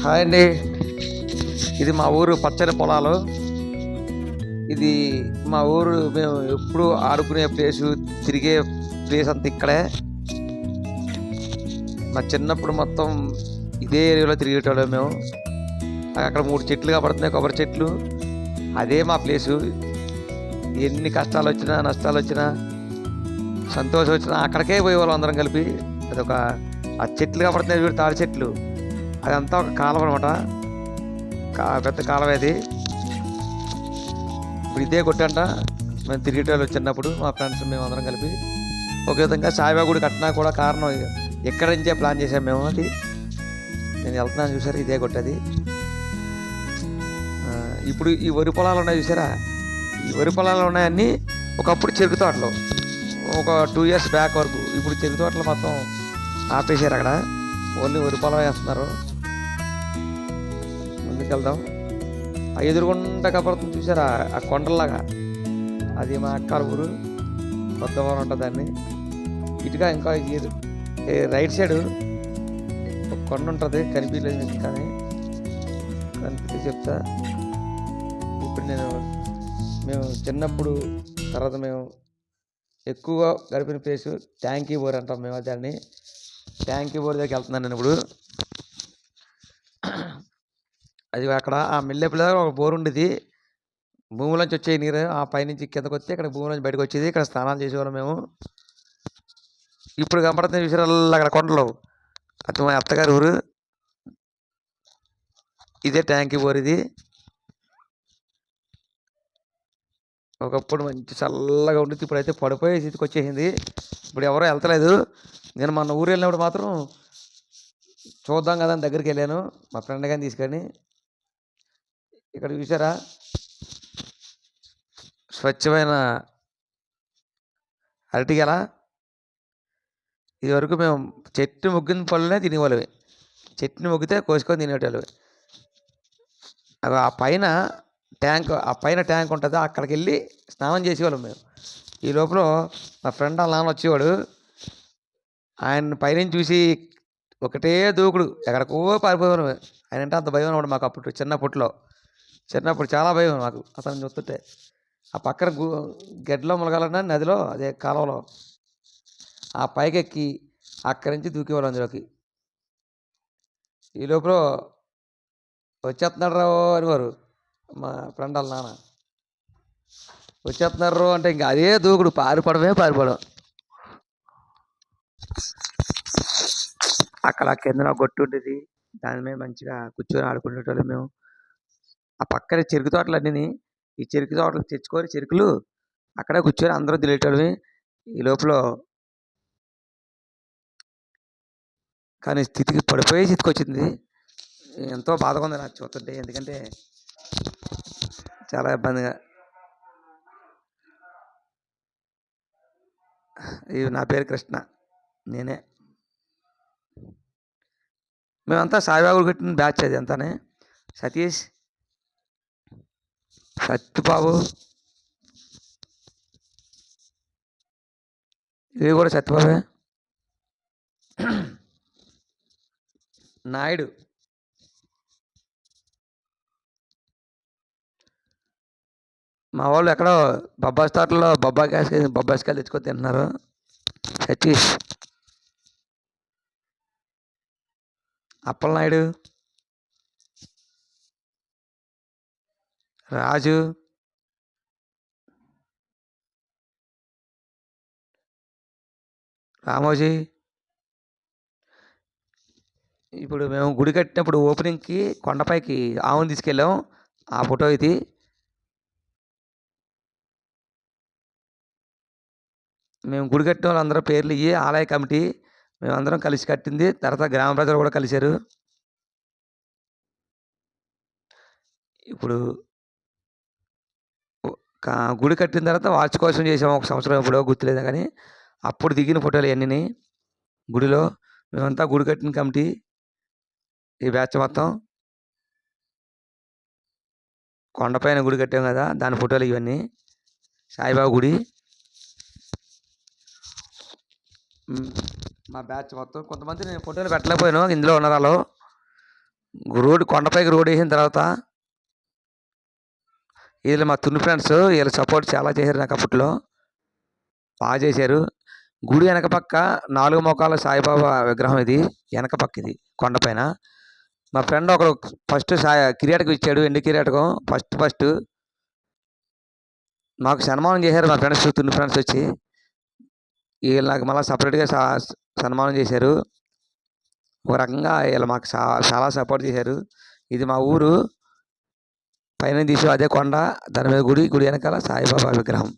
Hi అండి. ఇది మా ఊరు పచ్చని పొలాలు. ఇది మా ఊరు. మేము ఎప్పుడు ఆడుకునే ప్లేసు, తిరిగే ప్లేస్ అంతా ఇక్కడే. మా చిన్నప్పుడు మొత్తం ఇదే ఏరియాలో తిరిగేటోళ్ళం మేము. అక్కడ 3 చెట్లు కనపడుతున్నాయి, కొబ్బరి చెట్లు. అదే మా ప్లేసు. ఎన్ని కష్టాలు వచ్చినా, నష్టాలు వచ్చినా, సంతోషం వచ్చినా అక్కడికే పోయేవాళ్ళం అందరం కలిపి. అదొక ఆ చెట్లు కనపడుతున్నాయి చూడు, తాడి చెట్లు. అదంతా ఒక కాలం అనమాట. పెద్ద కాలం అది. ఇప్పుడు ఇదే కొట్టంట మేము తిరిగేటోళ్ళు చిన్నప్పుడు, మా ఫ్రెండ్స్ మేము అందరం కలిపి. ఒక విధంగా సాయిబాబా గుడి కట్టినా కూడా కారణం ఎక్కడి నుంచే ప్లాన్ చేసాం మేము. అది నేను వెళ్తున్నాను చూసారా, ఇదే కొట్టది. ఇప్పుడు ఈ వరి పొలాలు ఉన్నాయి చూసారా, ఈ వరి పొలాలు ఉన్నాయన్నీ ఒకప్పుడు చెరుకు తోటలు. ఒక 2 years బ్యాక్ వరకు. ఇప్పుడు చెరుకు తోటలు మొత్తం ఆపేశారు. అక్కడ ఓన్లీ వరి పొలం వేస్తున్నారు. ముందుకెళ్దాం. ఆ ఎదురుగుంట కనపడుతుంది చూసారా, ఆ కొండల్లాగా, అది మా అక్క ఊరు. కొత్తవరం ఉంటుంది దాన్ని. ఇటుగా ఇంకా రైట్ సైడ్ ఒక కొండ ఉంటుంది, కనిపించలేదు కానీ కనిపిస్తే చెప్తా. ఇప్పుడు మేము చిన్నప్పుడు, తర్వాత మేము ఎక్కువగా గడిపిన ప్లేసు ట్యాంకీ బోర్ అంటాం మేము. దాన్ని ట్యాంకీ బోర్ దగ్గరికి వెళ్తున్నాను నేను ఇప్పుడు. అది అక్కడ ఆ మిల్లెపుల ఒక బోర్ ఉండేది. భూమిలోంచి వచ్చే నీరు ఆ పైనుంచి కిందకు వస్తే ఇక్కడ భూమిలోంచి బయటకు వచ్చేది. ఇక్కడ స్నానాలు చేసేవాళ్ళం మేము. ఇప్పుడు కనపడుతున్న విషయాలు అక్కడ కొండలు. అది మా అత్తగారి ఊరు. ఇదే ట్యాంకీ బోర్. ఇది ఒకప్పుడు మంచి చల్లగా ఉండేది. ఇప్పుడైతే పడిపోయే స్థితికి వచ్చేసింది. ఇప్పుడు ఎవరో వెళ్తలేదు. నేను మొన్న ఊరు వెళ్ళినప్పుడు మాత్రం చూద్దాం కదా అని దగ్గరికి వెళ్ళాను, మా ఫ్రెండ్ కానీ తీసుకొని. ఇక్కడ చూసారా, స్వచ్ఛమైన అరటిగెల. ఇది వరకు మేము చెట్టు మొగ్గిన పళ్ళనే తినేవాళ్ళవి. చెట్టుని మొగ్గితే కోసుకొని తినేటోళ్ళవి. ఆ పైన ట్యాంక్ ఉంటుంది, అక్కడికి వెళ్ళి స్నానం చేసేవాళ్ళం మేము. ఈ లోపల మా ఫ్రెండ్ వాళ్ళ నాన్న వచ్చేవాడు. ఆయన పైనుంచి చూసి ఒకటే దూకుడు, ఎక్కడికో పారిపోయాను. ఆయన అంటే అంత భయం అనమాట మాకు అప్పుడు. చిన్నప్పుడు చాలా భయం మాకు అతను చూస్తుంటే. ఆ పక్కన గడ్డలో ములగాలన్నా నదిలో, అదే కాలువలో, ఆ పైకెక్కి అక్కడి నుంచి దూకేవాళ్ళు అందులోకి. ఈ లోపల వచ్చేస్తున్నాడు రావు అనేవారు మా ఫ్రెండ్ వాళ్ళ నాన్న. వచ్చేస్తున్నారు అంటే ఇంకా అదే దూకుడు, పారిపోవడం. అక్కడ కింద గొట్టు ఉండేది, దాని మీద మంచిగా కూర్చొని ఆడుకునేటోళ్ళు మేము. ఆ పక్కన చెరుకు తోటలు అన్నీ, ఈ చెరుకు తోటలు తెచ్చుకొని చెరుకులు అక్కడే కూర్చొని అందరూ తినేటోళ్ళవి. ఈ లోపల కానీ స్థితికి పడిపోయే స్థితికి వచ్చింది. ఎంతో బాధగా ఉంది నాకు చూస్తుంటే. ఎందుకంటే చాలా ఇబ్బందిగా. ఇది నా పేరు కృష్ణ, నేనే. మేమంతా సాయిబాబు కట్టిన బ్యాచ్. అది అంతానే సతీష్, సత్యబాబు, ఇది కూడా సత్యబాబే, నాయుడు, మా వాళ్ళు ఎక్కడో బొబ్బాయి తోటలో బొబ్బాయికాయలు తెచ్చుకొని తింటున్నారు. సతీష్, అప్పలనాయుడు, రాజు, రామోజీ. ఇప్పుడు మేము గుడి కట్టినప్పుడు ఓపెనింగ్కి కొండపైకి ఆవును తీసుకెళ్ళాం. ఆ ఫోటో ఇది. మేము గుడి కట్టిన వాళ్ళు అందరూ పేర్లు ఇవి. ఆలయ కమిటీ మేమందరం కలిసి కట్టింది. తర్వాత గ్రామ ప్రజలు కూడా కలిశారు. ఇప్పుడు గుడి కట్టిన తర్వాత వార్షికోత్సవం చేసాము ఒక సంవత్సరం, ఎప్పుడో గుర్తులేదు కానీ. అప్పుడు దిగిన ఫోటోలు ఇవన్నీ గుడిలో. మేమంతా గుడి కట్టిన కమిటీ, ఈ బ్యాచ్ మొత్తం. కొండపైన గుడి కట్టాం కదా, దాని ఫోటోలు ఇవన్నీ. సాయిబాబా గుడి, మా బ్యాచ్ మొత్తం. కొంతమంది నేను ఫోటోలు పెట్టలేకపోయాను, ఇందులో ఉన్నారు వాళ్ళు. కొండపైకి రోడ్ వేసిన తర్వాత వీళ్ళు మా తుని ఫ్రెండ్స్ వీళ్ళ సపోర్ట్ చాలా చేశారు నాకు అప్పట్లో. బాగా చేశారు. గుడి వెనక పక్క 4 మోకాల సాయిబాబా విగ్రహం ఇది. వెనక పక్క ఇది కొండపైన. మా ఫ్రెండ్ ఒకడు ఫస్ట్ కిరీటకం ఇచ్చాడు, ఎండు కిరీటకం ఫస్ట్. మాకు సన్మానం చేశారు మా ఫ్రెండ్స్, తుని ఫ్రెండ్స్ వచ్చి. వీళ్ళు నాకు మళ్ళీ సపరేట్గా సన్మానం చేశారు. ఒక రకంగా వీళ్ళు మాకు చాలా సపోర్ట్ చేశారు. ఇది మా ఊరు. పైన తీసి అదే కొండ, దాని మీద గుడి వెనకాల సాయిబాబా విగ్రహం.